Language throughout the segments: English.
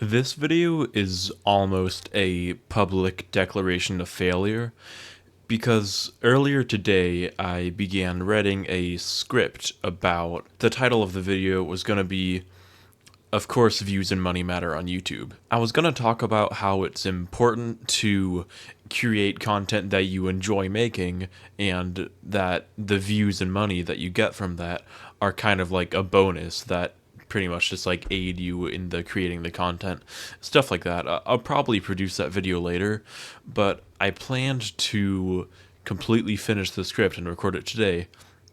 This video is almost a public declaration of failure because earlier today I began writing a script about the title of the video was going to be, of course, views and money matter on YouTube. I was going to talk about how it's important to create content that you enjoy making and that the views and money that you get from that are kind of like a bonus that pretty much just like aid you in the creating the content, stuff like that. I'll probably produce that video later, but I planned to completely finish the script and record it today.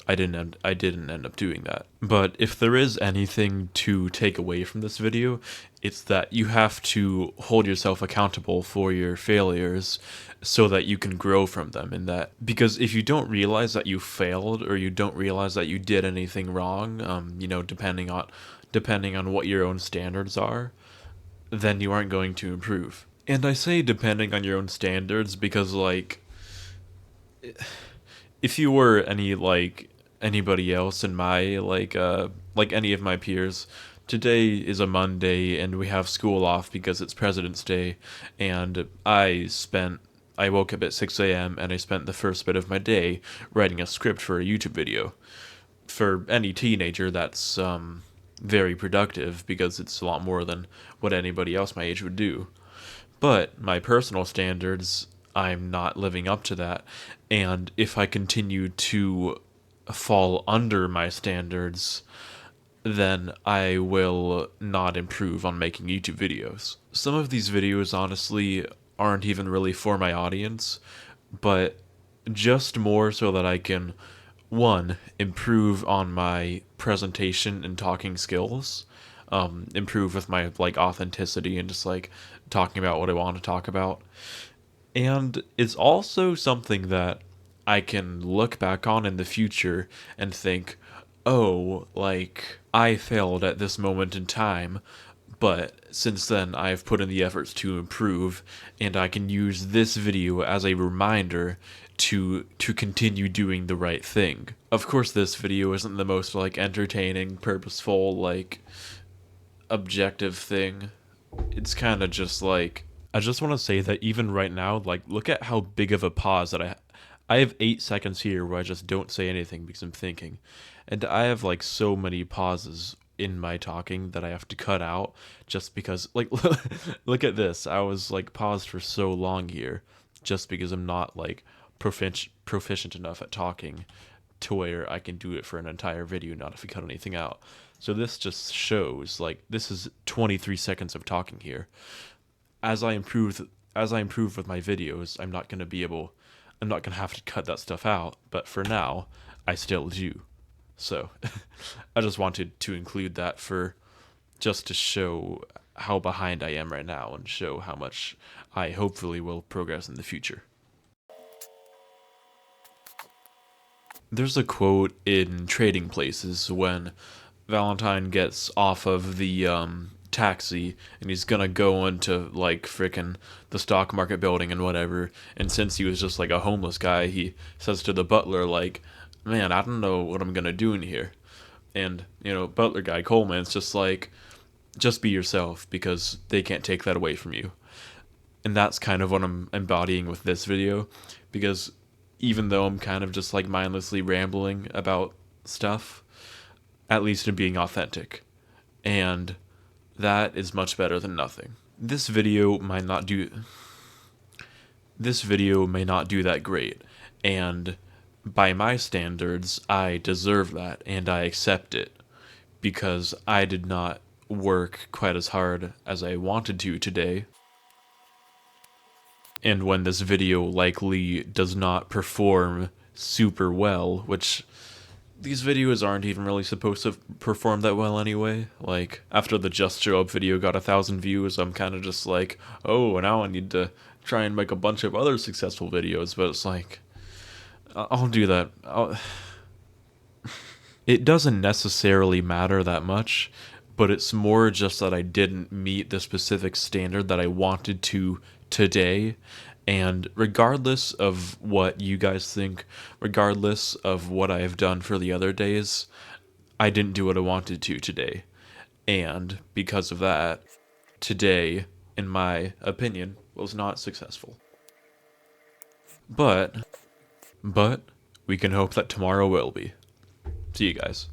I didn't end up doing that. But if there is anything to take away from this video, it's that you have to hold yourself accountable for your failures so that you can grow from them. And that because if you don't realize that you failed or you don't realize that you did anything wrong, depending on what your own standards are, then you aren't going to improve. And I say depending on your own standards because if you were anybody else in my like any of my peers, today is a Monday and we have school off because it's President's Day, and I woke up at 6 a.m. and I spent the first bit of my day writing a script for a YouTube video. For any teenager, that's very productive because it's a lot more than what anybody else my age would do. But my personal standards, I'm not living up to that. And if I continue to fall under my standards, then I will not improve on making YouTube videos. Some of these videos, honestly, aren't even really for my audience, but just more so that I can, one, improve on my presentation and talking skills, improve with my like authenticity and just like talking about what I want to talk about. And it's also something that I can look back on in the future and think, oh, like, I failed at this moment in time, but since then I've put in the efforts to improve, and I can use this video as a reminder to continue doing the right thing. Of course, this video isn't the most, like, entertaining, purposeful, like, objective thing. It's kind of just like, I just want to say that even right now, like, look at how big of a pause that I have 8 seconds here where I just don't say anything because I'm thinking, and I have like so many pauses in my talking that I have to cut out just because, like, look at this. I was like paused for so long here just because I'm not like proficient enough at talking to where I can do it for an entire video, not if we cut anything out. So this just shows like this is 23 seconds of talking here. As I improve with my videos, I'm not gonna have to cut that stuff out, but for now, I still do. So I just wanted to include that for just to show how behind I am right now and show how much I hopefully will progress in the future. There's a quote in Trading Places when Valentine gets off of the taxi and he's gonna go into like frickin' the stock market building and whatever. And since he was just like a homeless guy, he says to the butler, like, man, I don't know what I'm gonna do in here. And, butler guy Coleman's just like, just be yourself because they can't take that away from you. And that's kind of what I'm embodying with this video because even though I'm kind of just like mindlessly rambling about stuff, at least in being authentic. And that is much better than nothing. This video may not do that great, and by my standards, I deserve that and I accept it because I did not work quite as hard as I wanted to today. And when this video likely does not perform super well, which these videos aren't even really supposed to perform that well anyway. Like, after the Just Show Up video got 1,000 views, I'm kind of just like, oh, now I need to try and make a bunch of other successful videos, but it's like, I'll do that. It doesn't necessarily matter that much, but it's more just that I didn't meet the specific standard that I wanted to today. And regardless of what you guys think, regardless of what I have done for the other days, I didn't do what I wanted to today. And because of that, today, in my opinion, was not successful. But we can hope that tomorrow will be. See you guys.